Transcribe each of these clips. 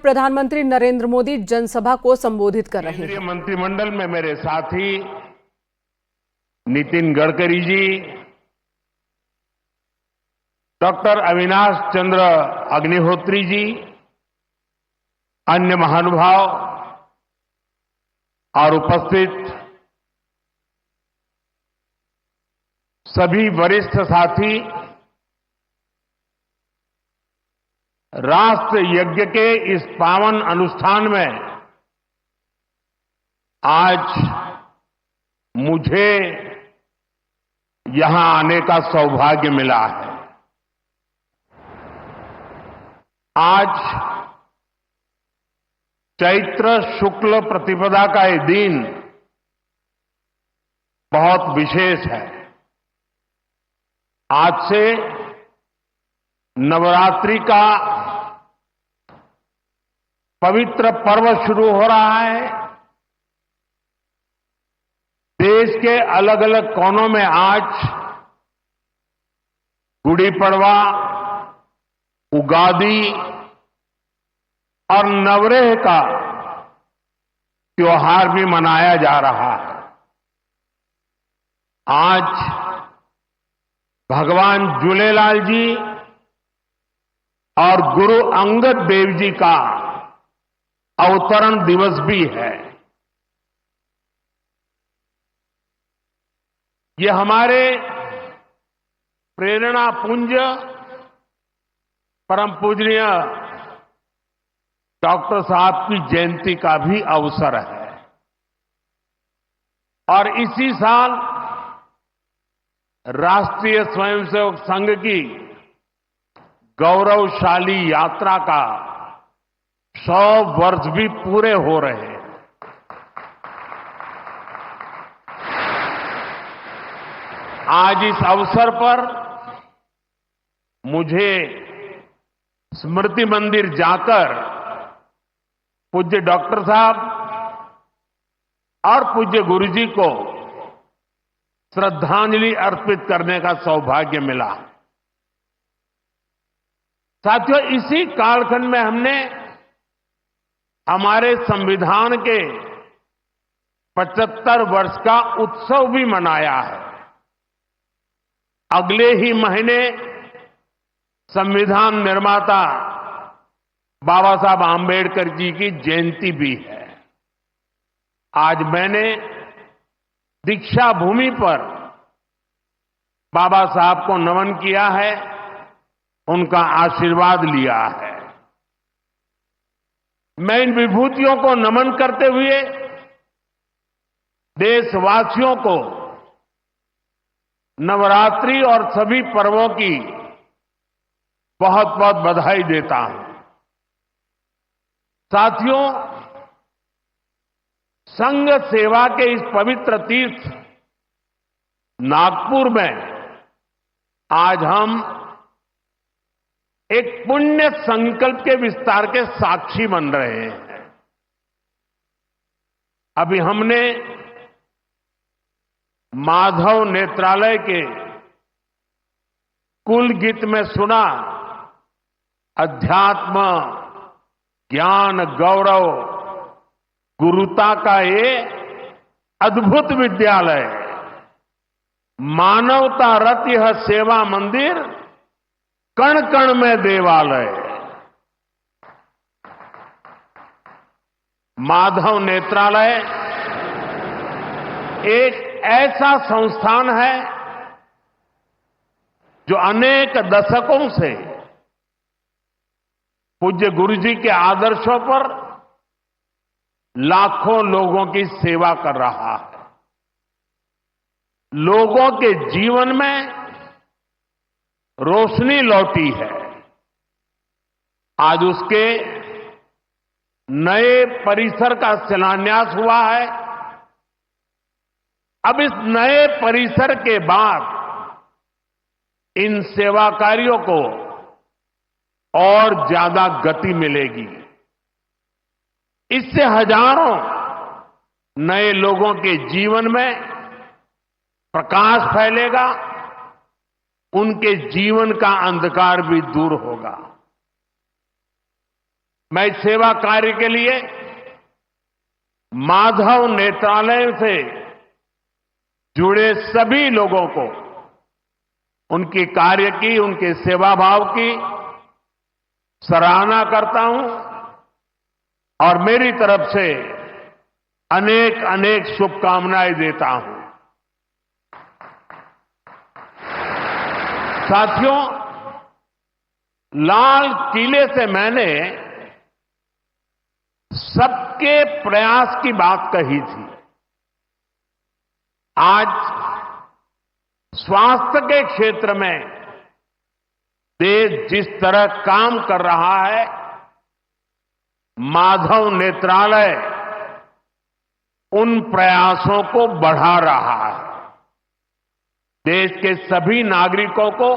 प्रधानमंत्री नरेंद्र मोदी जनसभा को संबोधित कर रहे हैं। केंद्रीय मंत्रिमंडल में मेरे साथी नितिन गडकरी जी, डॉक्टर अविनाश चंद्र अग्निहोत्री जी, अन्य महानुभाव और उपस्थित सभी वरिष्ठ साथी, राष्ट्र यज्ञ के इस पावन अनुष्ठान में आज मुझे यहां आने का सौभाग्य मिला है। आज चैत्र शुक्ल प्रतिपदा का ये दिन बहुत विशेष है। आज से नवरात्रि का पवित्र पर्व शुरू हो रहा है। देश के अलग अलग कोनों में आज गुड़ी पड़वा, उगादी और नवरेह का त्योहार भी मनाया जा रहा है। आज भगवान झूलेलाल जी और गुरु अंगद देव जी का अवतरण दिवस भी है। ये हमारे प्रेरणा पुंज परम पूजनीय डॉक्टर साहब की जयंती का भी अवसर है और इसी साल राष्ट्रीय स्वयंसेवक संघ की गौरवशाली यात्रा का 100 वर्ष भी पूरे हो रहे हैं। आज इस अवसर पर मुझे स्मृति मंदिर जाकर पूज्य डॉक्टर साहब और पूज्य गुरुजी को श्रद्धांजलि अर्पित करने का सौभाग्य मिला। साथियों, इसी कालखंड में हमने हमारे संविधान के 75 वर्ष का उत्सव भी मनाया है। अगले ही महीने संविधान निर्माता बाबा साहब आंबेडकर जी की जयंती भी है। आज मैंने दीक्षा भूमि पर बाबा साहब को नमन किया है, उनका आशीर्वाद लिया है। मैं इन विभूतियों को नमन करते हुए देशवासियों को नवरात्रि और सभी पर्वों की बहुत बहुत बधाई देता हूं। साथियों, संघ सेवा के इस पवित्र तीर्थ नागपुर में आज हम एक पुण्य संकल्प के विस्तार के साक्षी बन रहे हैं। अभी हमने माधव नेत्रालय के कुल गीत में सुना, अध्यात्म ज्ञान गौरव गुरुता का ये अद्भुत विद्यालय, मानवता रत यह सेवा मंदिर, कण कण में देवालय। माधव नेत्रालय एक ऐसा संस्थान है जो अनेक दशकों से पूज्य गुरुजी के आदर्शों पर लाखों लोगों की सेवा कर रहा है। लोगों के जीवन में रोशनी लौटी है। आज उसके नए परिसर का शिलान्यास हुआ है। अब इस नए परिसर के बाद इन सेवा कार्यों को और ज्यादा गति मिलेगी। इससे हजारों नए लोगों के जीवन में प्रकाश फैलेगा, उनके जीवन का अंधकार भी दूर होगा। मैं इस सेवा कार्य के लिए माधव नेत्रालय से जुड़े सभी लोगों को उनकी कार्य की, उनके सेवा भाव की सराहना करता हूं और मेरी तरफ से अनेक अनेक शुभकामनाएं देता हूं। साथियों, लाल किले से मैंने सबके प्रयास की बात कही थी। आज स्वास्थ्य के क्षेत्र में देश जिस तरह काम कर रहा है, माधव नेत्रालय उन प्रयासों को बढ़ा रहा है। देश के सभी नागरिकों को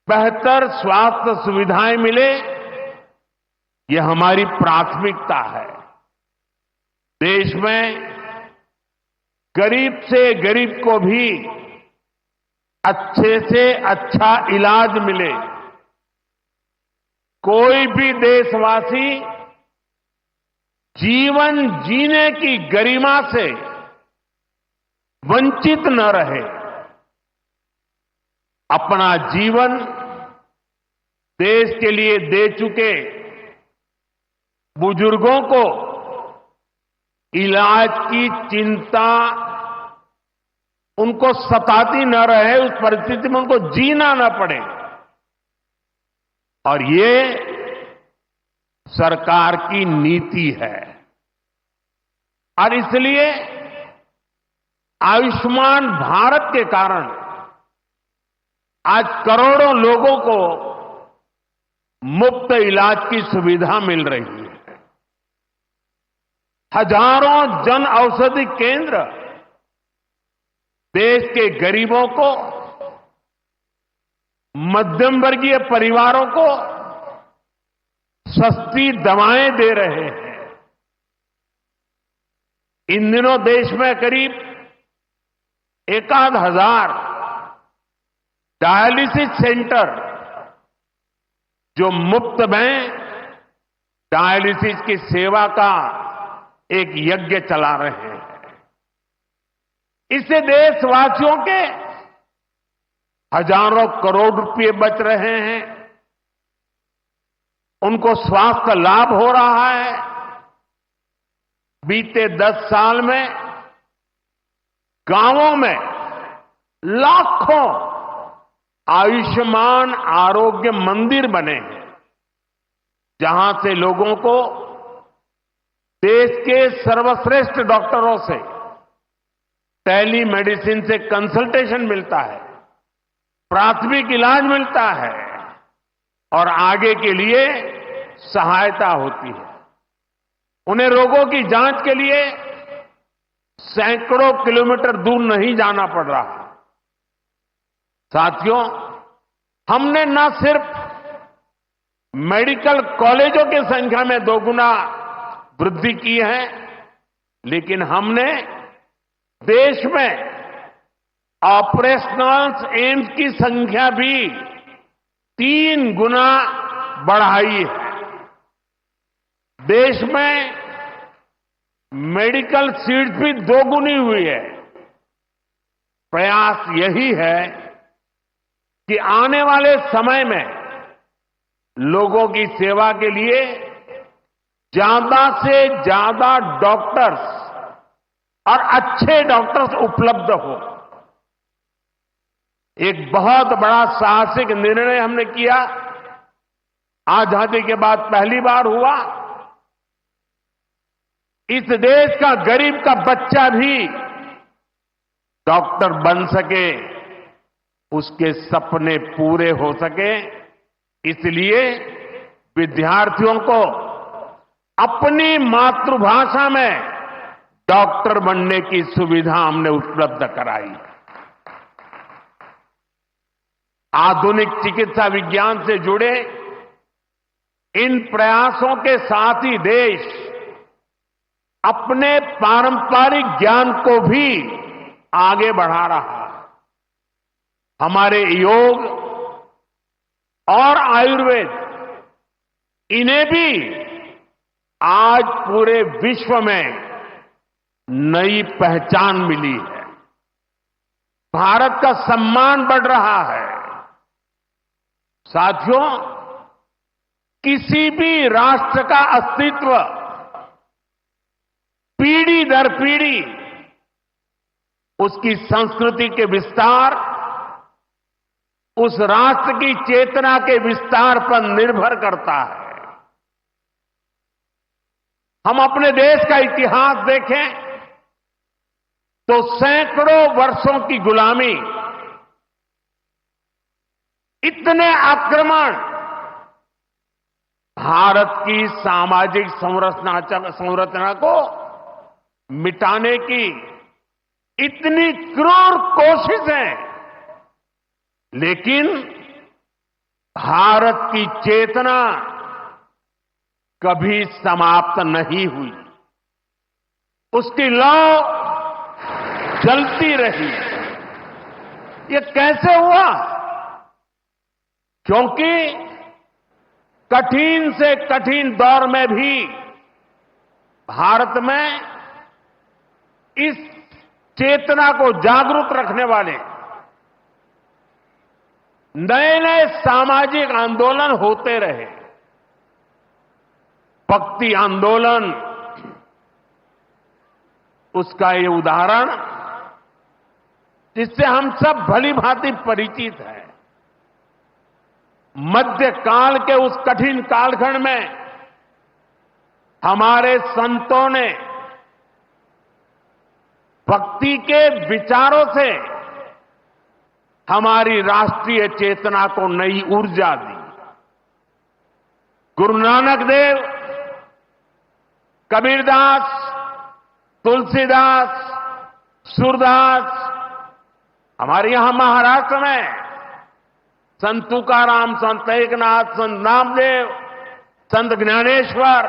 बेहतर स्वास्थ्य सुविधाएं मिले, यह हमारी प्राथमिकता है। देश में गरीब से गरीब को भी अच्छे से अच्छा इलाज मिले, कोई भी देशवासी जीवन जीने की गरिमा से वंचित न रहे। अपना जीवन देश के लिए दे चुके बुजुर्गों को इलाज की चिंता उनको सताती न रहे, उस परिस्थिति में उनको जीना न पड़े। और ये सरकार की नीति है। और इसलिए आयुष्मान भारत के कारण आज करोड़ों लोगों को मुफ्त इलाज की सुविधा मिल रही है। हजारों जन औषधि केंद्र देश के गरीबों को, मध्यम वर्गीय परिवारों को सस्ती दवाएं दे रहे हैं। इन दिनों देश में करीब 1,000 डायलिसिस सेंटर जो मुफ्त में डायलिसिस की सेवा का एक यज्ञ चला रहे हैं। इससे देशवासियों के हजारों करोड़ रुपए बच रहे हैं, उनको स्वास्थ्य लाभ हो रहा है। बीते 10 साल में गांवों में लाखों आयुष्मान आरोग्य मंदिर बने हैं, जहां से लोगों को देश के सर्वश्रेष्ठ डॉक्टरों से टेली मेडिसिन से कंसल्टेशन मिलता है, प्राथमिक इलाज मिलता है और आगे के लिए सहायता होती है। उन्हें रोगों की जांच के लिए सैकड़ों किलोमीटर दूर नहीं जाना पड़ रहा। साथियों, हमने न सिर्फ मेडिकल कॉलेजों की संख्या में 2 गुना वृद्धि की है, लेकिन हमने देश में ऑपरेशनल एम्स की संख्या भी 3 गुना बढ़ाई है। देश में मेडिकल सीट्स भी 2 गुनी हुई है। प्रयास यही है कि आने वाले समय में लोगों की सेवा के लिए ज्यादा से ज्यादा डॉक्टर्स और अच्छे डॉक्टर्स उपलब्ध हो। एक बहुत बड़ा साहसिक निर्णय हमने किया, आजादी के बाद पहली बार हुआ। इस देश का गरीब का बच्चा भी डॉक्टर बन सके, उसके सपने पूरे हो सके, इसलिए विद्यार्थियों को अपनी मातृभाषा में डॉक्टर बनने की सुविधा हमने उपलब्ध कराई। आधुनिक चिकित्सा विज्ञान से जुड़े इन प्रयासों के साथ ही देश अपने पारंपरिक ज्ञान को भी आगे बढ़ा रहा है। हमारे योग और आयुर्वेद इन्हें भी आज पूरे विश्व में नई पहचान मिली है। भारत का सम्मान बढ़ रहा है। साथियों, किसी भी राष्ट्र का अस्तित्व पीढ़ी दर पीढ़ी उसकी संस्कृति के विस्तार, उस राष्ट्र की चेतना के विस्तार पर निर्भर करता है। हम अपने देश का इतिहास देखें तो सैकड़ों वर्षों की गुलामी, इतने आक्रमण, भारत की सामाजिक संरचना को मिटाने की इतनी क्रूर कोशिशें, लेकिन भारत की चेतना कभी समाप्त नहीं हुई। उसकी लौ जलती रही। ये कैसे हुआ? क्योंकि कठिन से कठिन दौर में भी भारत में इस चेतना को जागरूक रखने वाले नए नए सामाजिक आंदोलन होते रहे। भक्ति आंदोलन उसका ये उदाहरण, जिससे हम सब भली भांति परिचित हैं। मध्यकाल के उस कठिन कालखंड में हमारे संतों ने भक्ति के विचारों से हमारी राष्ट्रीय चेतना को नई ऊर्जा दी। गुरु नानक देव, कबीरदास, तुलसीदास, सूरदास, हमारे यहां महाराष्ट्र में संत तुकाराम, संत एकनाथ, संत नामदेव, संत ज्ञानेश्वर,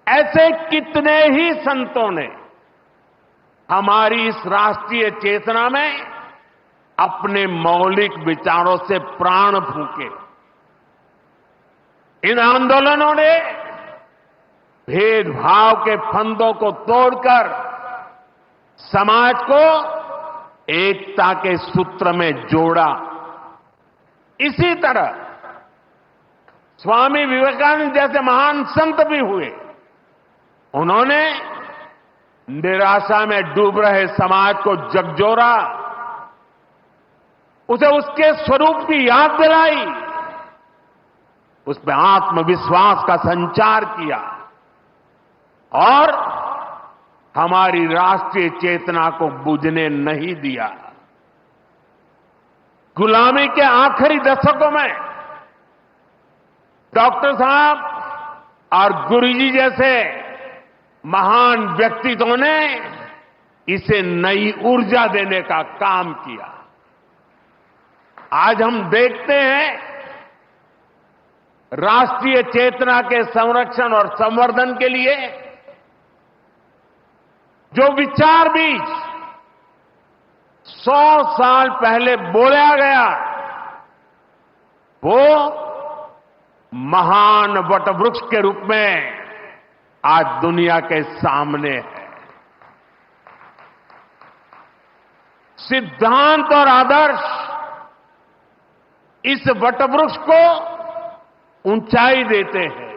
ऐसे कितने ही संतों ने हमारी इस राष्ट्रीय चेतना में अपने मौलिक विचारों से प्राण फूंके। इन आंदोलनों ने भेदभाव के फंदों को तोड़कर समाज को एकता के सूत्र में जोड़ा। इसी तरह स्वामी विवेकानंद जैसे महान संत भी हुए। उन्होंने निराशा में डूब रहे समाज को झकझोरा, उसे उसके स्वरूप की याद दिलाई, उसमें आत्मविश्वास का संचार किया और हमारी राष्ट्रीय चेतना को बुझने नहीं दिया। गुलामी के आखिरी दशकों में डॉक्टर साहब और गुरुजी जैसे महान व्यक्तित्वों ने इसे नई ऊर्जा देने का काम किया। आज हम देखते हैं राष्ट्रीय चेतना के संरक्षण और संवर्धन के लिए जो विचार बीज 100 साल पहले बोला गया, वो महान वटवृक्ष के रूप में आज दुनिया के सामने है। सिद्धांत और आदर्श इस वटवृक्ष को ऊंचाई देते हैं।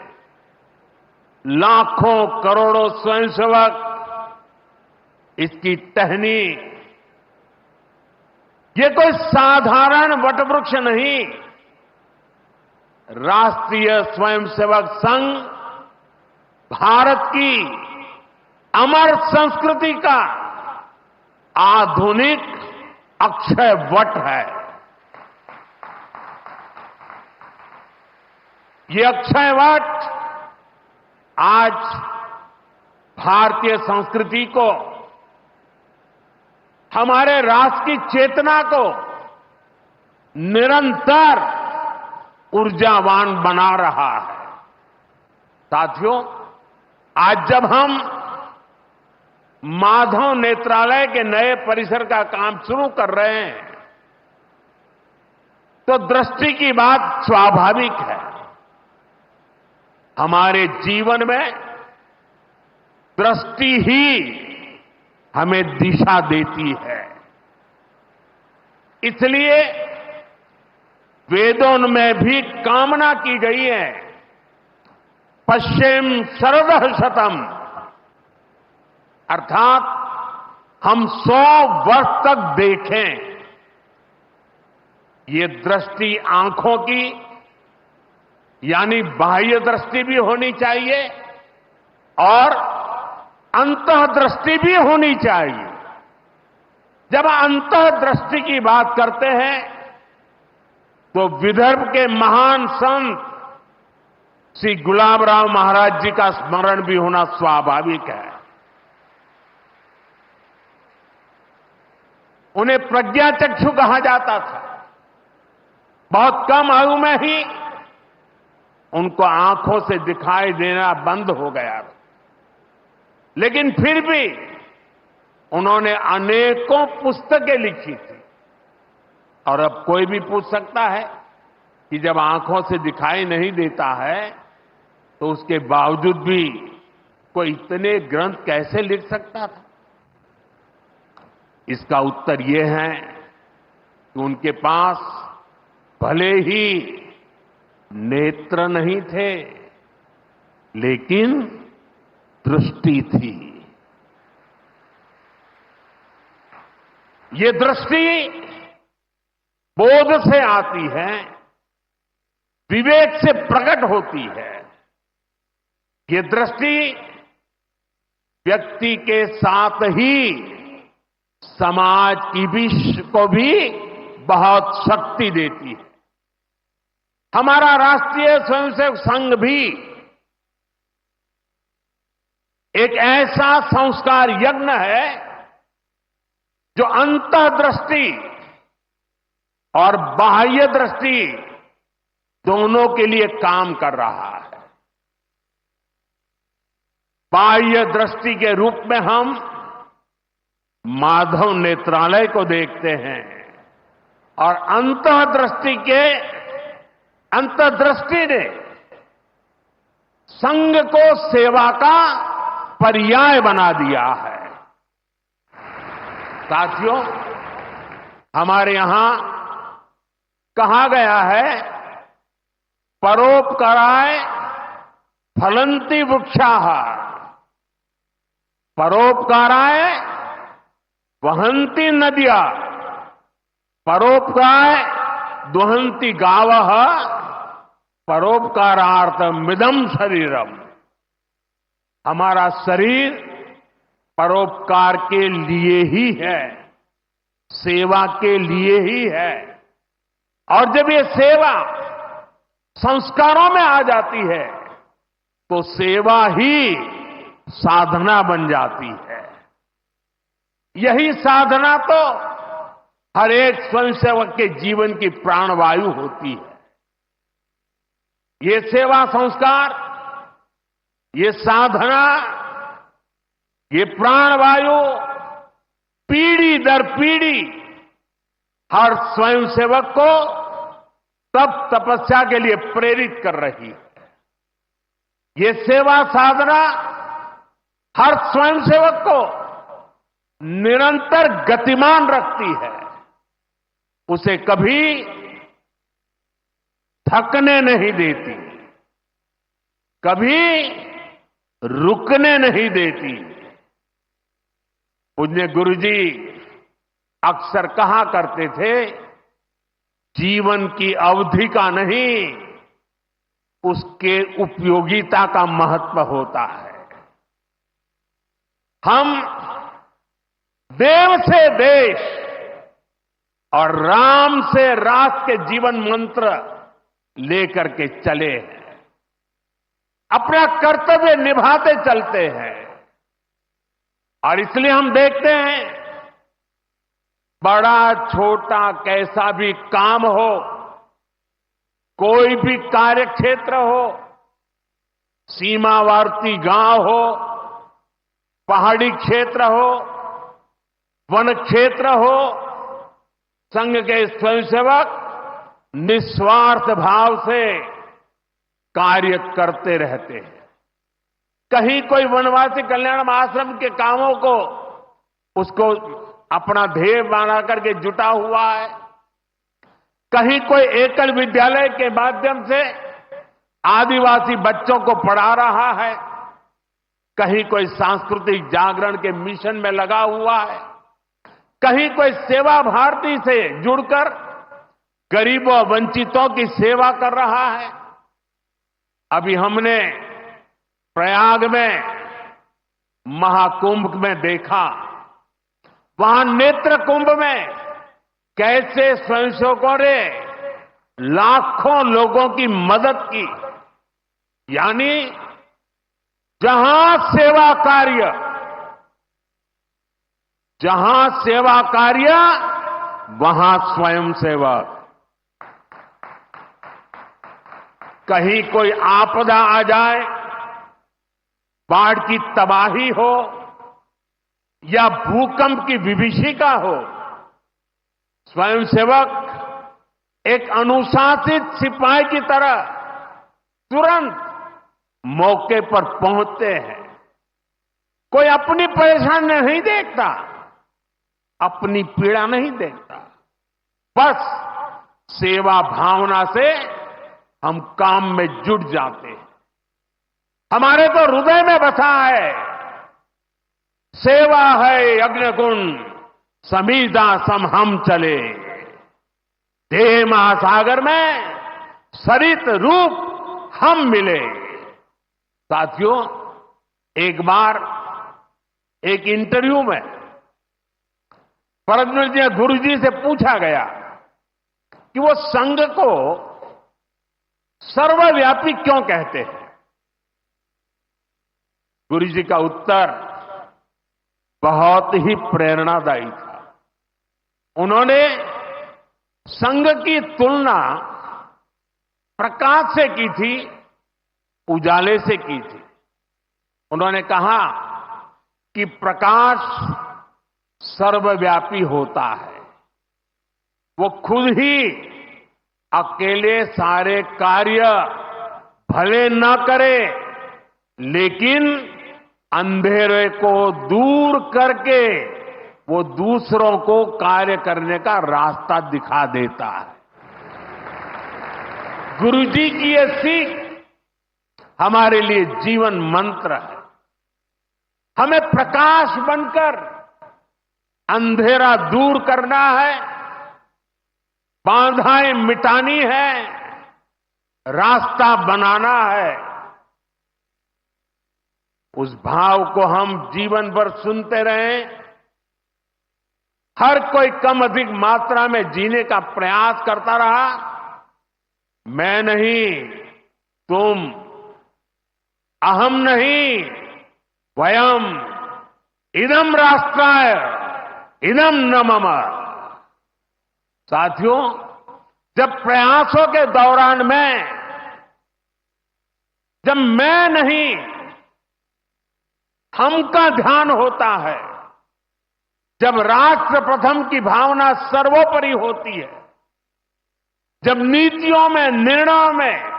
लाखों करोड़ों स्वयंसेवक इसकी टहनी, ये कोई साधारण वटवृक्ष नहीं, राष्ट्रीय स्वयंसेवक संघ भारत की अमर संस्कृति का आधुनिक अक्षय वट है। ये अक्षय वट आज भारतीय संस्कृति को, हमारे राष्ट्र की चेतना को निरंतर ऊर्जावान बना रहा है। साथियों, आज जब हम माधव नेत्रालय के नए परिसर का काम शुरू कर रहे हैं, तो दृष्टि की बात स्वाभाविक है। हमारे जीवन में दृष्टि ही हमें दिशा देती है। इसलिए वेदों में भी कामना की गई है, पश्चिम शरदः शतम, अर्थात हम 100 वर्ष तक देखें। ये दृष्टि आंखों की यानी बाह्य दृष्टि भी होनी चाहिए और अंतः दृष्टि भी होनी चाहिए। जब अंतः दृष्टि की बात करते हैं तो विदर्भ के महान संत श्री गुलाबराव महाराज जी का स्मरण भी होना स्वाभाविक है। उन्हें प्रज्ञाचक्षु कहा जाता था। बहुत कम आयु में ही उनको आंखों से दिखाई देना बंद हो गया, लेकिन फिर भी उन्होंने अनेकों पुस्तकें लिखी थी। और अब कोई भी पूछ सकता है कि जब आंखों से दिखाई नहीं देता है तो उसके बावजूद भी कोई इतने ग्रंथ कैसे लिख सकता था? इसका उत्तर यह है कि उनके पास भले ही नेत्र नहीं थे, लेकिन दृष्टि थी। ये दृष्टि बोध से आती है, विवेक से प्रकट होती है। ये दृष्टि व्यक्ति के साथ ही समाज की भी को भी बहुत शक्ति देती है। हमारा राष्ट्रीय स्वयंसेवक संघ भी एक ऐसा संस्कार यज्ञ है जो अंतर्दृष्टि और बाह्य दृष्टि दोनों के लिए काम कर रहा है। बाह्य दृष्टि के रूप में हम माधव नेत्रालय को देखते हैं और अंतर्दृष्टि ने संघ को सेवा का पर्याय बना दिया है। साथियों, हमारे यहां कहा गया है, परोपकाराय फलंति वृक्षाः, परोपकाराय वहन्ति नद्यः, परोपकाराय दुहन्ति गावः, परोपकारार्थमिदं शरीरम। हमारा शरीर परोपकार के लिए ही है, सेवा के लिए ही है। और जब ये सेवा संस्कारों में आ जाती है तो सेवा ही साधना बन जाती है। यही साधना तो हर एक स्वयंसेवक के जीवन की प्राणवायु होती है। ये सेवा संस्कार, ये साधना, ये प्राणवायु पीढ़ी दर पीढ़ी हर स्वयंसेवक को तप तपस्या के लिए प्रेरित कर रही है। ये सेवा साधना हर स्वयंसेवक को निरंतर गतिमान रखती है, उसे कभी थकने नहीं देती, कभी रुकने नहीं देती। पूज्य गुरुजी अक्सर कहा करते थे, जीवन की अवधि का नहीं, उसके उपयोगिता का महत्व होता है। हम देव से देश और राम से राष्ट्र के जीवन मंत्र लेकर के चले हैं, अपना कर्तव्य निभाते चलते हैं। और इसलिए हम देखते हैं, बड़ा छोटा कैसा भी काम हो, कोई भी कार्य क्षेत्र हो, सीमावर्ती गांव हो, पहाड़ी क्षेत्र हो, वन क्षेत्र हो, संघ के स्वयंसेवक निस्वार्थ भाव से कार्य करते रहते हैं। कहीं कोई वनवासी कल्याण आश्रम के कामों को उसको अपना ध्येय बना करके जुटा हुआ है, कहीं कोई एकल विद्यालय के माध्यम से आदिवासी बच्चों को पढ़ा रहा है, कहीं कोई सांस्कृतिक जागरण के मिशन में लगा हुआ है, कहीं कोई सेवा भारती से जुड़कर गरीबों वंचितों की सेवा कर रहा है। अभी हमने प्रयाग में महाकुंभ में देखा, वहां नेत्र कुंभ में कैसे स्वयंसेवकों ने लाखों लोगों की मदद की। यानी जहां सेवा कार्य वहां स्वयंसेवक। कहीं कोई आपदा आ जाए, बाढ़ की तबाही हो या भूकंप की विभीषिका हो, स्वयंसेवक एक अनुशासित सिपाही की तरह तुरंत मौके पर पहुंचते हैं। कोई अपनी परेशानी नहीं देखता, अपनी पीड़ा नहीं देखता, बस सेवा भावना से हम काम में जुट जाते हैं। हमारे तो हृदय में बसा है, सेवा है अग्निकुंड समीधा सम हम चले, देह महासागर में सरित रूप हम मिले। साथियों, एक बार एक इंटरव्यू में परमपूज्य गुरु जी से पूछा गया कि वो संघ को सर्वव्यापी क्यों कहते हैं। गुरु जी का उत्तर बहुत ही प्रेरणादायी था। उन्होंने संघ की तुलना प्रकाश से की थी, उजाले से की थी। उन्होंने कहा कि प्रकाश सर्वव्यापी होता है, वो खुद ही अकेले सारे कार्य भले न करे, लेकिन अंधेरे को दूर करके वो दूसरों को कार्य करने का रास्ता दिखा देता है। गुरुजी की ये सीख हमारे लिए जीवन मंत्र है। हमें प्रकाश बनकर अंधेरा दूर करना है, बाधाएं मिटानी है, रास्ता बनाना है। उस भाव को हम जीवन भर सुनते रहें। हर कोई कम अधिक मात्रा में जीने का प्रयास करता रहा, मैं नहीं तुम, अहम नहीं वयम, इदम राष्ट्राय इदम न मम। साथियों, जब प्रयासों के दौरान जब मैं नहीं हम का ध्यान होता है, जब राष्ट्र प्रथम की भावना सर्वोपरि होती है, जब नीतियों में, निर्णयों में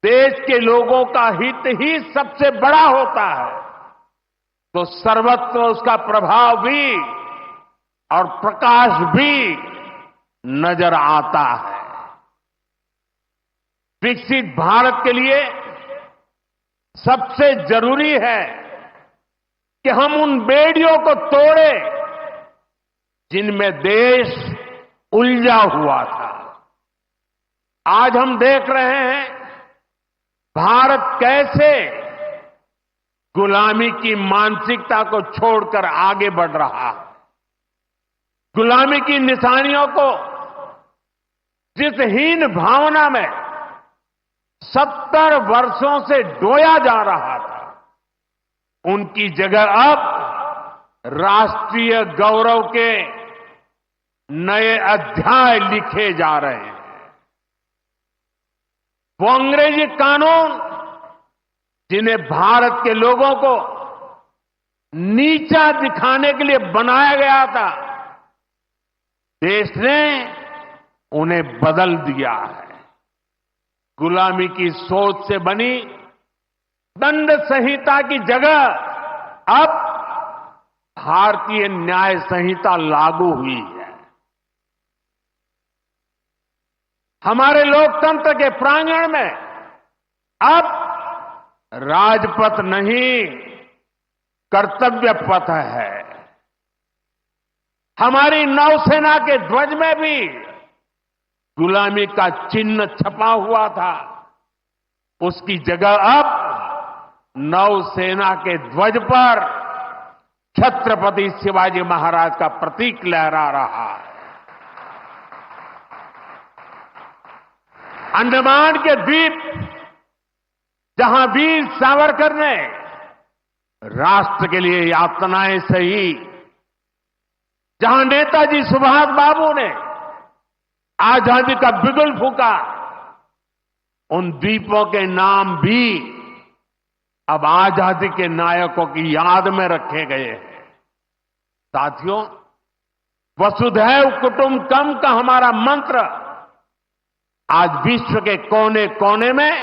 देश के लोगों का हित ही सबसे बड़ा होता है, तो सर्वत्र उसका प्रभाव भी और प्रकाश भी नजर आता है। विकसित भारत के लिए सबसे जरूरी है कि हम उन बेड़ियों को तोड़े जिनमें देश उलझा हुआ था। आज हम देख रहे हैं भारत कैसे गुलामी की मानसिकता को छोड़कर आगे बढ़ रहा है। गुलामी की निशानियों को जिस हीन भावना में 70 वर्षों से डोया जा रहा था, उनकी जगह अब राष्ट्रीय गौरव के नए अध्याय लिखे जा रहे हैं। वो अंग्रेजी कानून जिन्हें भारत के लोगों को नीचा दिखाने के लिए बनाया गया था, देश ने उन्हें बदल दिया है। गुलामी की सोच से बनी दंड संहिता की जगह अब भारतीय न्याय संहिता लागू हुई है। हमारे लोकतंत्र के प्रांगण में अब राजपथ नहीं, कर्तव्य पथ है। हमारी नौसेना के ध्वज में भी गुलामी का चिन्ह छपा हुआ था, उसकी जगह अब नौसेना के ध्वज पर छत्रपति शिवाजी महाराज का प्रतीक लहरा रहा है। अंडमान के द्वीप जहां वीर सावरकर ने राष्ट्र के लिए यातनाएं सही, जहां नेताजी सुभाष बाबू ने आजादी का बिगुल फूका, उन द्वीपों के नाम भी अब आजादी के नायकों की याद में रखे गए हैं। साथियों, वसुधैव कुटुंबकम का हमारा मंत्र आज विश्व के कोने कोने में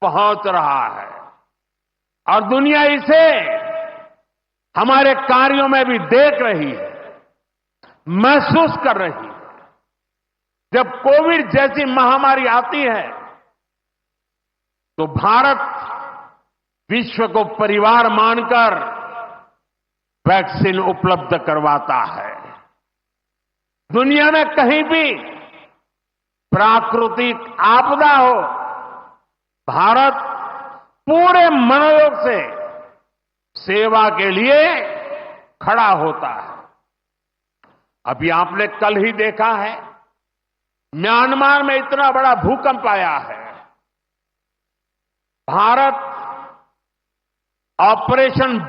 पहुंच रहा है और दुनिया इसे हमारे कार्यों में भी देख रही है, महसूस कर रही है। जब कोविड जैसी महामारी आती है तो भारत विश्व को परिवार मानकर वैक्सीन उपलब्ध करवाता है। दुनिया में कहीं भी प्राकृतिक आपदा हो, भारत पूरे मनोयोग से सेवा के लिए खड़ा होता है। अभी आपने कल ही देखा है, म्यांमार में इतना बड़ा भूकंप आया है। भारत ऑपरेशन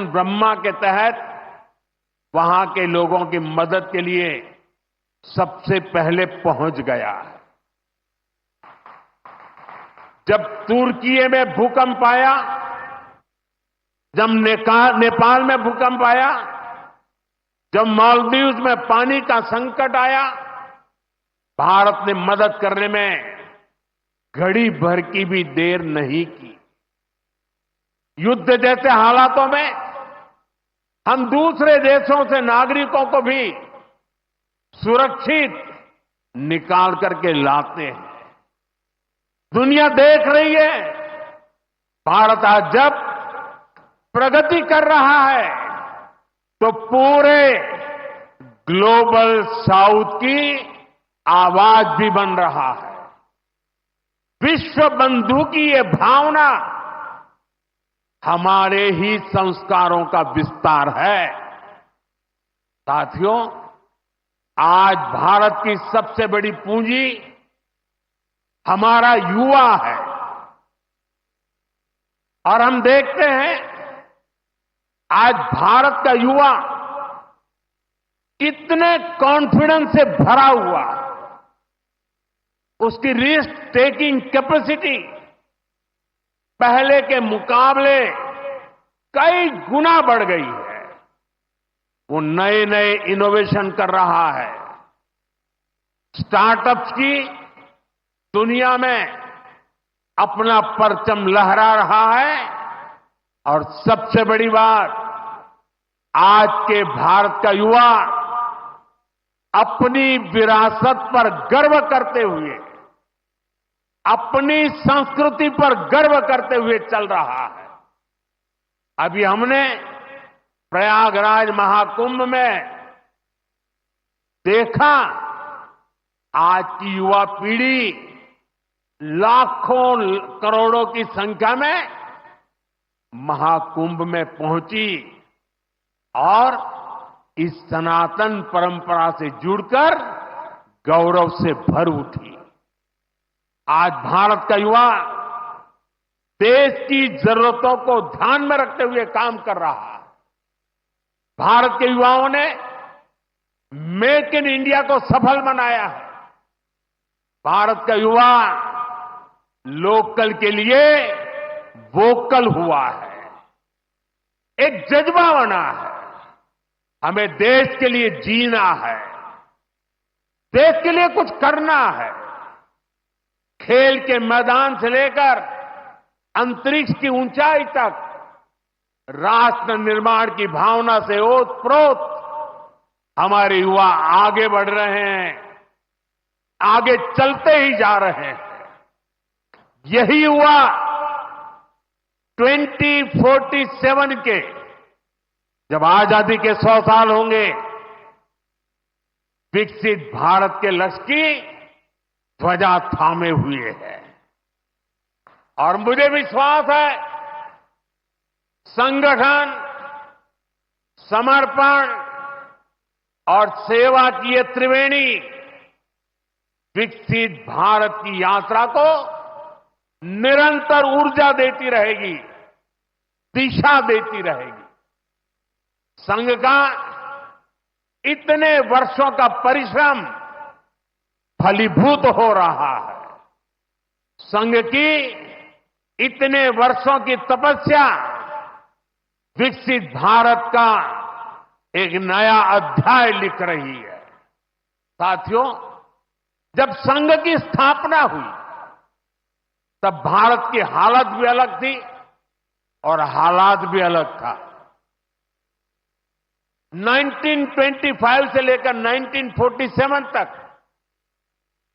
ब्रह्मा के तहत वहां के लोगों की मदद के लिए सबसे पहले पहुंच गया है। जब तुर्की में भूकंप आया, जब नेपाल में भूकंप आया, जब मालदीव्स में पानी का संकट आया, भारत ने मदद करने में घड़ी भर की भी देर नहीं की। युद्ध जैसे हालातों में हम दूसरे देशों से नागरिकों को भी सुरक्षित निकाल करके लाते हैं। दुनिया देख रही है, भारत आज जब प्रगति कर रहा है तो पूरे ग्लोबल साउथ की आवाज भी बन रहा है। विश्व बंधु की ये भावना हमारे ही संस्कारों का विस्तार है। साथियों, आज भारत की सबसे बड़ी पूंजी हमारा युवा है और हम देखते हैं आज भारत का युवा इतने कॉन्फिडेंस से भरा हुआ, उसकी रिस्क टेकिंग कैपेसिटी पहले के मुकाबले कई गुना बढ़ गई है। वो नए नए इनोवेशन कर रहा है, स्टार्टअप्स की दुनिया में अपना परचम लहरा रहा है और सबसे बड़ी बात, आज के भारत का युवा अपनी विरासत पर गर्व करते हुए, अपनी संस्कृति पर गर्व करते हुए चल रहा है। अभी हमने प्रयागराज महाकुंभ में देखा, आज की युवा पीढ़ी लाखों करोड़ों की संख्या में महाकुंभ में पहुंची और इस सनातन परंपरा से जुड़कर गौरव से भर उठी। आज भारत का युवा देश की जरूरतों को ध्यान में रखते हुए काम कर रहा है। भारत के युवाओं ने मेक इन इंडिया को सफल बनाया है। भारत का युवा लोकल के लिए वोकल हुआ है, एक जज्बा बना है। हमें देश के लिए जीना है, देश के लिए कुछ करना है। खेल के मैदान से लेकर अंतरिक्ष की ऊंचाई तक राष्ट्र निर्माण की भावना से ओतप्रोत हमारे युवा आगे बढ़ रहे हैं, आगे चलते ही जा रहे हैं। यही युवा 2047 के जब आजादी के 100 साल होंगे, विकसित भारत के लक्ष्य की ध्वजा थामे हुए है। और मुझे विश्वास है, संगठन, समर्पण और सेवा की ये त्रिवेणी विकसित भारत की यात्रा को निरंतर ऊर्जा देती रहेगी, दिशा देती रहेगी। संघ का इतने वर्षों का परिश्रम फलीभूत हो रहा है। संघ की इतने वर्षों की तपस्या विकसित भारत का एक नया अध्याय लिख रही है। साथियों, जब संघ की स्थापना हुई तब भारत की हालत भी अलग थी और हालात भी अलग था। 1925 से लेकर 1947 तक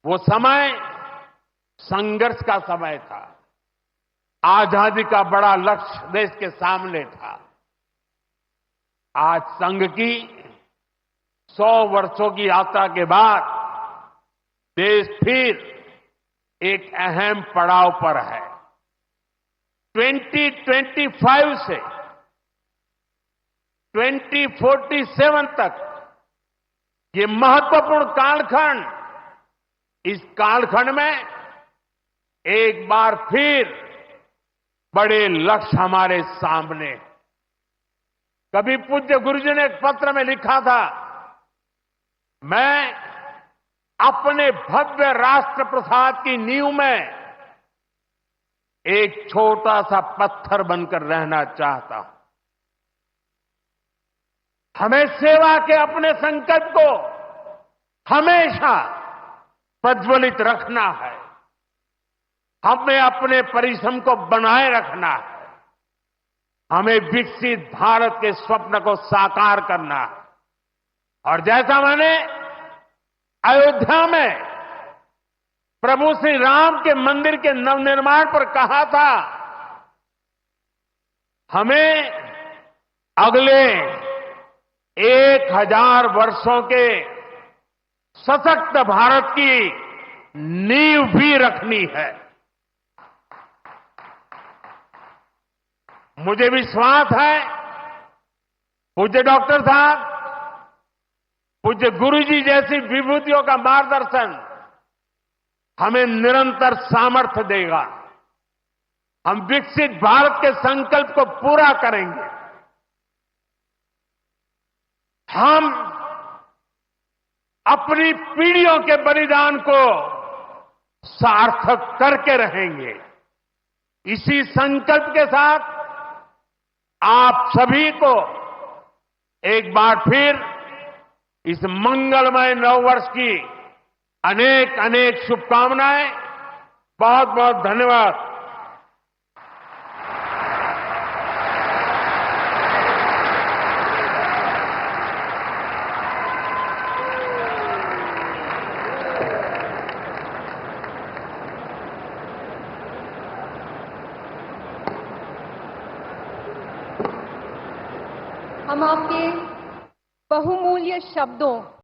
वो समय संघर्ष का समय था। आजादी का बड़ा लक्ष्य देश के सामने था। आज संघ की 100 वर्षों की यात्रा के बाद देश फिर एक अहम पड़ाव पर है। 2025 से 2047 तक ये महत्वपूर्ण कालखंड, इस कालखंड में एक बार फिर बड़े लक्ष्य हमारे सामने। कभी पूज्य गुरुजी ने एक पत्र में लिखा था, मैं अपने भव्य राष्ट्र प्रसाद की नींव में एक छोटा सा पत्थर बनकर रहना चाहता हूं। हमें सेवा के अपने संकल्प को हमेशा प्रज्वलित रखना है। हमें अपने परिश्रम को बनाए रखना है। हमें विकसित भारत के स्वप्न को साकार करना है। और जैसा मैंने अयोध्या में प्रभु श्री राम के मंदिर के नवनिर्माण पर कहा था, हमें अगले 1000 वर्षों के सशक्त भारत की नींव भी रखनी है। मुझे विश्वास है, पूज्य डॉक्टर साहब, पूज्य गुरुजी जैसी विभूतियों का मार्गदर्शन हमें निरंतर सामर्थ्य देगा। हम विकसित भारत के संकल्प को पूरा करेंगे। हम अपनी पीढ़ियों के बलिदान को सार्थक करके रहेंगे। इसी संकल्प के साथ आप सभी को एक बार फिर इस मंगलमय नववर्ष की अनेक अनेक शुभकामनाएं। बहुत बहुत धन्यवाद। हम आपके बहुमूल्य शब्दों